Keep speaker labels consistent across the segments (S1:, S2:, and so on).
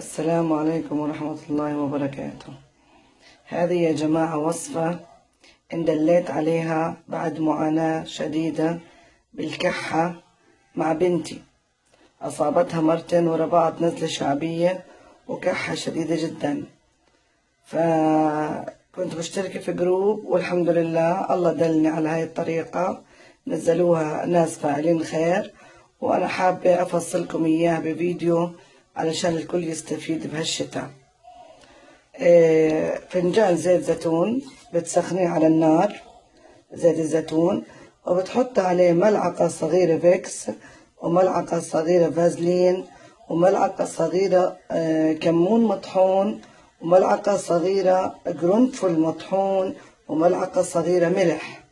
S1: السلام عليكم ورحمة الله وبركاته. هذه يا جماعة وصفة إن دليت عليها بعد معاناة شديدة بالكحة مع بنتي. أصابتها مرتين ورا بعض نزلة شعبية وكحة شديدة جدا، فكنت مشتركة في جروب والحمد لله الله دلني على هاي الطريقة، نزلوها ناس فاعلين خير، وأنا حابة أفصلكم إياها بفيديو علشان الكل يستفيد بهالشتاء. فنجان زيت زيتون بتسخنيه على النار، زيت الزيتون، وبتحط عليه ملعقة صغيرة فيكس، وملعقة صغيرة فازلين، وملعقة صغيرة كمون مطحون، وملعقة صغيرة قرنفل مطحون، وملعقة صغيرة ملح.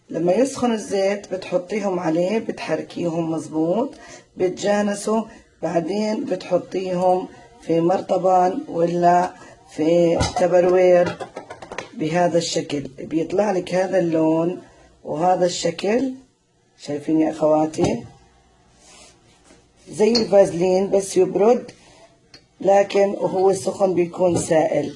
S1: لما يسخن الزيت بتحطيهم عليه، بتحركيهم مظبوط، بتجانسوا، بعدين بتحطيهم في مرطبان ولا في تبروير بهذا الشكل، بيطلع لك هذا اللون وهذا الشكل. شايفين يا اخواتي؟ زي الفازلين بس يبرد، لكن وهو سخن بيكون سائل.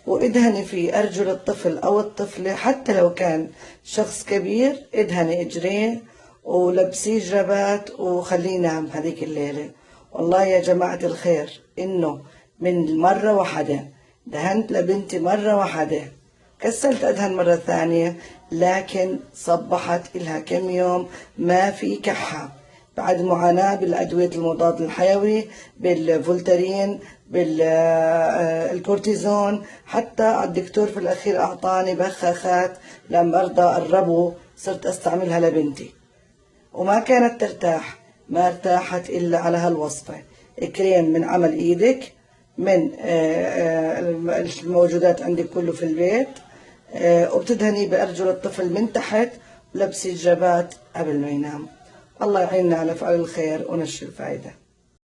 S1: وادهني في ارجل الطفل او الطفلة، حتى لو كان شخص كبير ادهني اجريه ولبسيه جرابات وخليه ينام هذيك الليلة. والله يا جماعة الخير انه من مرة واحدة دهنت لبنتي مرة واحدة، كسلت ادهن مرة ثانية، لكن صبحت إلها كم يوم ما في كحة بعد معاناة بالأدوية المضاد الحيوي، بالفولترين، بالكورتيزون. حتى الدكتور في الأخير أعطاني بخاخات لمرضى الربو، صرت أستعملها لبنتي وما كانت ترتاح، ما ارتاحت إلا على هالوصفة. كريم من عمل إيدك، من الموجودات عندك كله في البيت، وبتدهني بأرجل الطفل من تحت، ولبسي الجبات قبل ما ينام. الله يعيننا على فعل الخير ونشر الفائدة.